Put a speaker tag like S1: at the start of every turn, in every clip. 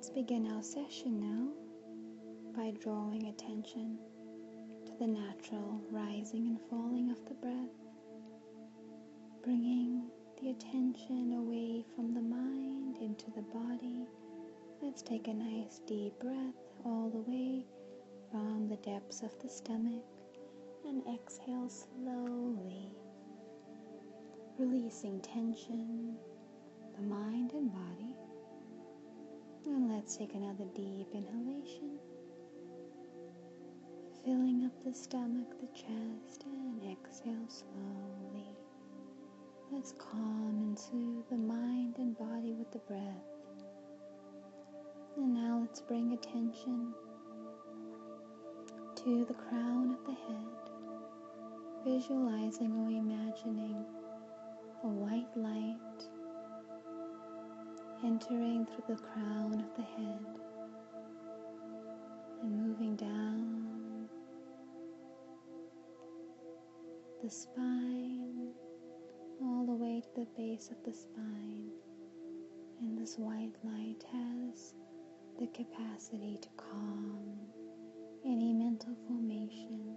S1: Let's begin our session now by drawing attention to the natural rising and falling of the breath, bringing the attention away from the mind into the body. Let's take a nice deep breath all the way from the depths of the stomach and exhale slowly, releasing tension, the mind and body. And let's take another deep inhalation, filling up the stomach, the chest, and exhale slowly. Let's calm and soothe the mind and body with the breath. And now let's bring attention to the crown of the head, visualizing or imagining a white light entering through the crown of the head and moving down the spine all the way to the base of the spine. And this white light has the capacity to calm any mental formation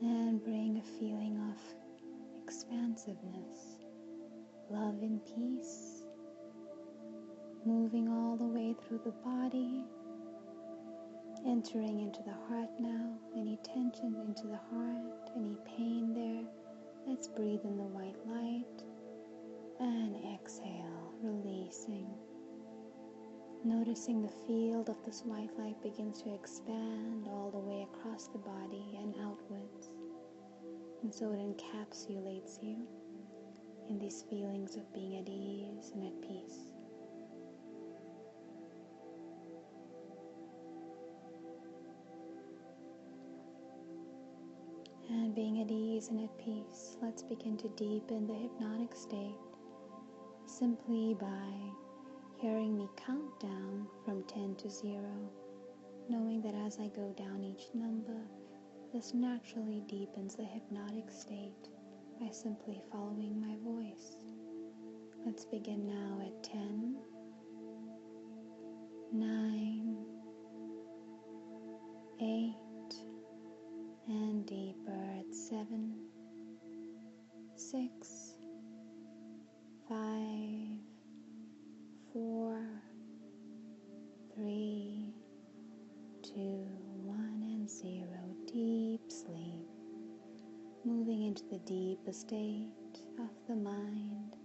S1: and bring a feeling of expansiveness, love and peace, moving all the way through the body, entering into the heart now. Any tension into the heart, any pain there, let's breathe in the white light and exhale, releasing. Noticing the field of this white light begins to expand all the way across the body and outwards. And so it encapsulates you in these feelings of being at ease and at peace. And being at ease and at peace, let's begin to deepen the hypnotic state simply by hearing me count down from 10 to 0, knowing that as I go down each number, this naturally deepens the hypnotic state by simply following my voice. Let's begin now at 10, 9, 8, and deeper at 7, 6, 5, 4, 3, 2, 1, and 0. Deep sleep, moving into the deeper state of the mind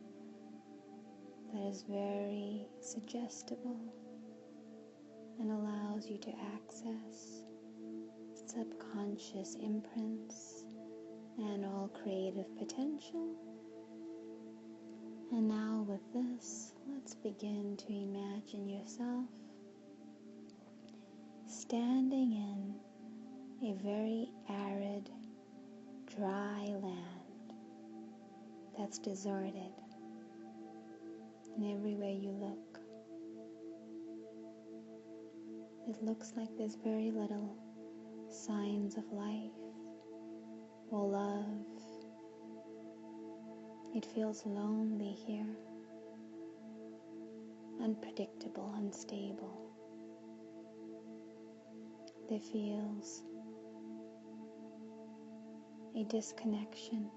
S1: that is very suggestible and allows you to access subconscious imprints and all creative potential. And now with this, let's begin to imagine yourself standing in a very arid, dry land that's deserted. And everywhere you look, it looks like there's very little signs of life or love. It feels lonely here, unpredictable, unstable. There feels a disconnection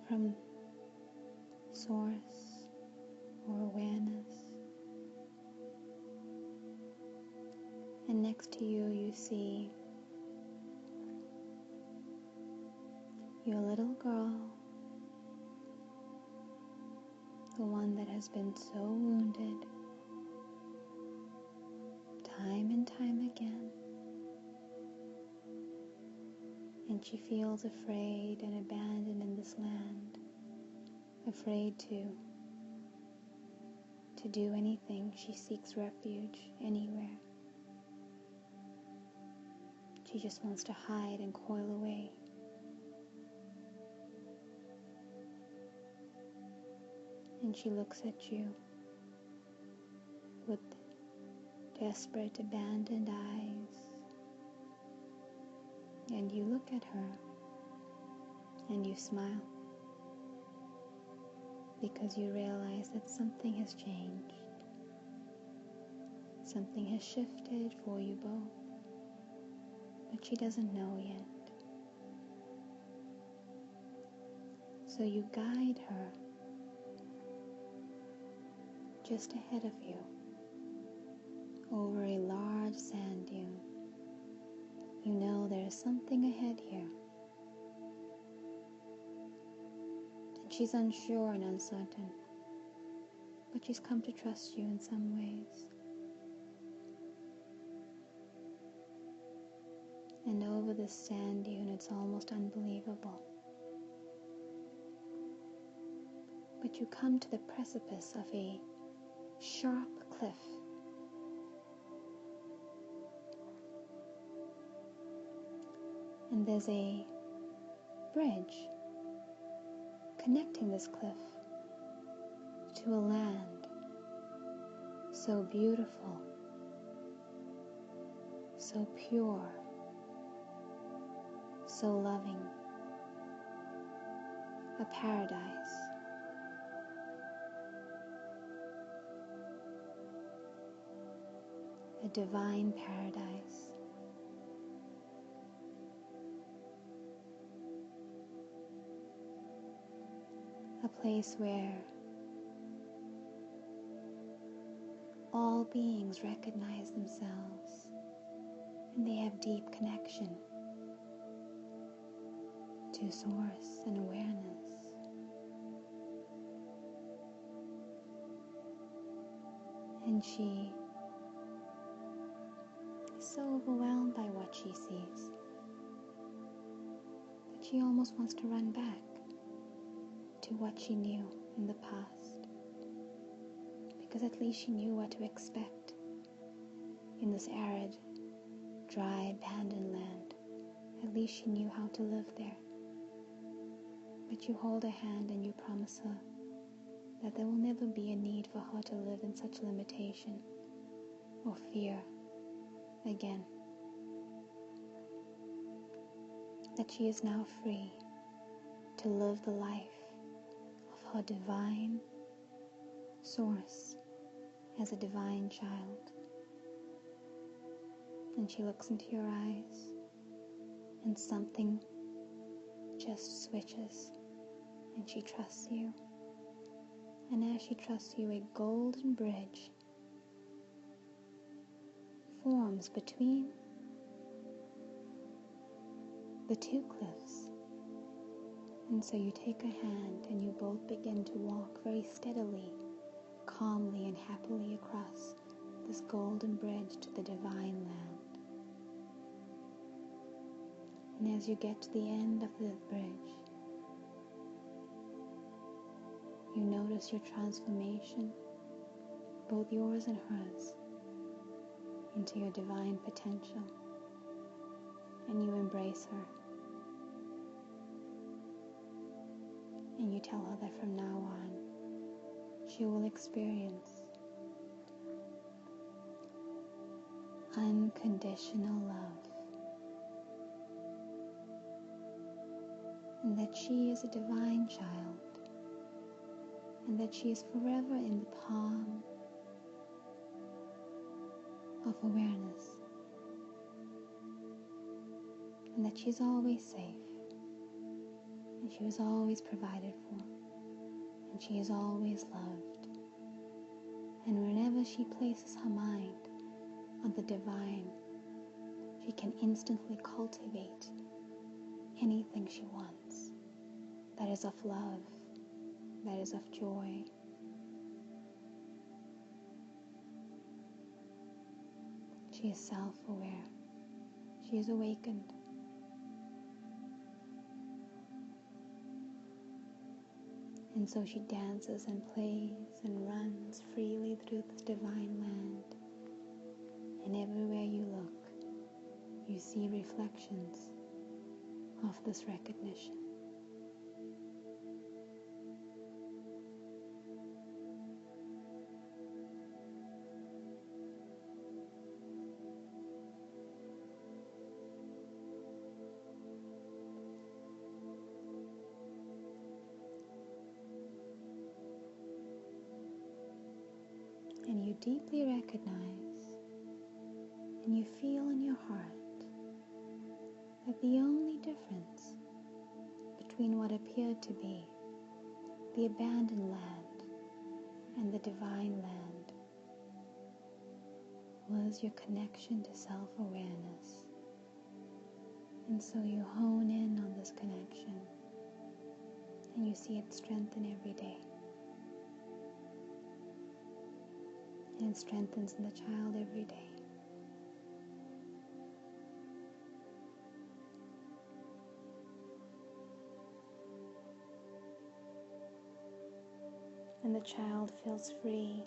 S1: from source or awareness. And next to you, you see your little girl, the one that has been so wounded time and time again. And she feels afraid and abandoned in this land, afraid to do anything. She seeks refuge anywhere. She just wants to hide and coil away. And she looks at you with desperate, abandoned eyes. And you look at her and you smile. because you realize that something has changed. Something has shifted for you both, but she doesn't know yet. So you guide her just ahead of you over a large sand dune. You know there is something ahead here. And she's unsure and uncertain, but she's come to trust you in some ways. And over this sand dune, it's almost unbelievable. But you come to the precipice of a sharp cliff. And there's a bridge connecting this cliff to a land so beautiful, so pure, so loving, a paradise. A divine paradise. A place where all beings recognize themselves and they have deep connection to source and awareness. And she so overwhelmed by what she sees that she almost wants to run back to what she knew in the past, because at least she knew what to expect in this arid, dry, abandoned land. At least she knew how to live there. But you hold her hand and you promise her that there will never be a need for her to live in such limitation or fear again, that she is now free to live the life of her divine source as a divine child. And she looks into your eyes and something just switches and she trusts you. And as she trusts you, a golden bridge forms between the two cliffs. And so you take a hand and you both begin to walk very steadily, calmly and happily across this golden bridge to the divine land. And as you get to the end of the bridge, you notice your transformation, both yours and hers, into your divine potential, and you embrace her, and you tell her that from now on she will experience unconditional love, and that she is a divine child, and that she is forever in the palm of awareness, and that she's always safe, and she was always provided for, and she is always loved. And whenever she places her mind on the divine, she can instantly cultivate anything she wants that is of love, that is of joy. She is self-aware. She is awakened. And so she dances and plays and runs freely through this divine land. And everywhere you look, you see reflections of this recognition. deeply recognize and you feel in your heart that the only difference between what appeared to be the abandoned land and the divine land was your connection to self-awareness. And so you hone in on this connection and you see it strengthen every day. And it strengthens in the child every day. And the child feels free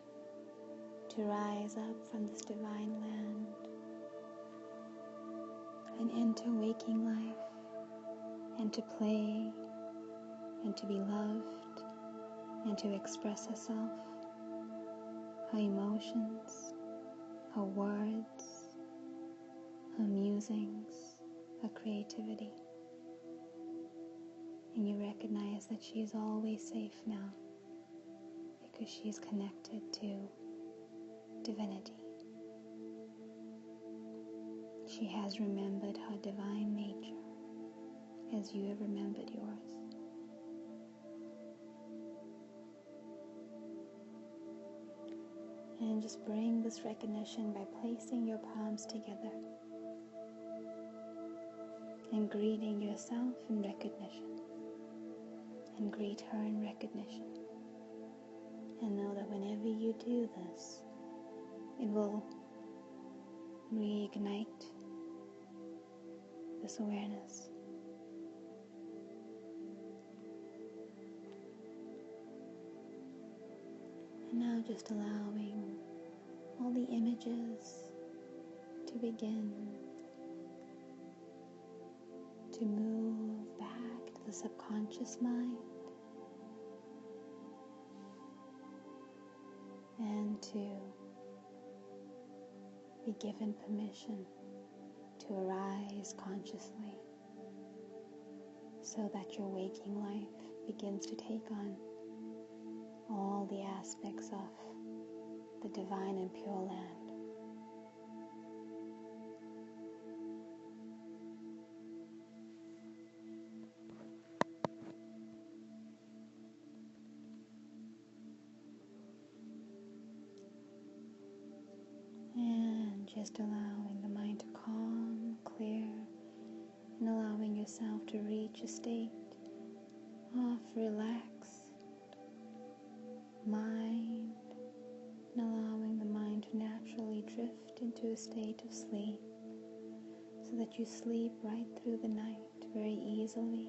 S1: to rise up from this divine land and enter waking life and to play and to be loved and to express herself, her emotions, her words, her musings, her creativity. And you recognize that she is always safe now because she is connected to divinity. She has remembered her divine nature as you have remembered yours. And just bring this recognition by placing your palms together and greeting yourself in recognition and greet her in recognition. And know that whenever you do this, it will reignite this awareness. And now just allowing all the images to begin to move back to the subconscious mind and to be given permission to arise consciously so that your waking life begins to take on all the aspects of the divine and pure land. And just allowing the mind to calm, clear, and allowing yourself to reach a state of relaxed mind, and allowing the mind to naturally drift into a state of sleep so that you sleep right through the night very easily.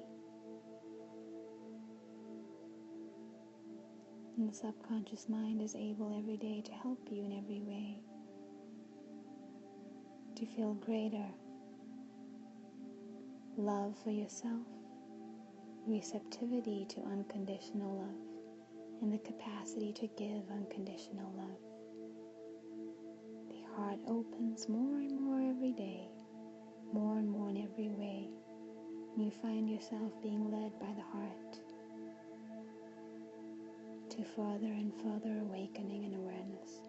S1: And the subconscious mind is able every day to help you in every way to feel greater love for yourself, receptivity to unconditional love, and the capacity to give unconditional love. The heart opens more and more every day, more and more in every way, and you find yourself being led by the heart to further and further awakening and awareness.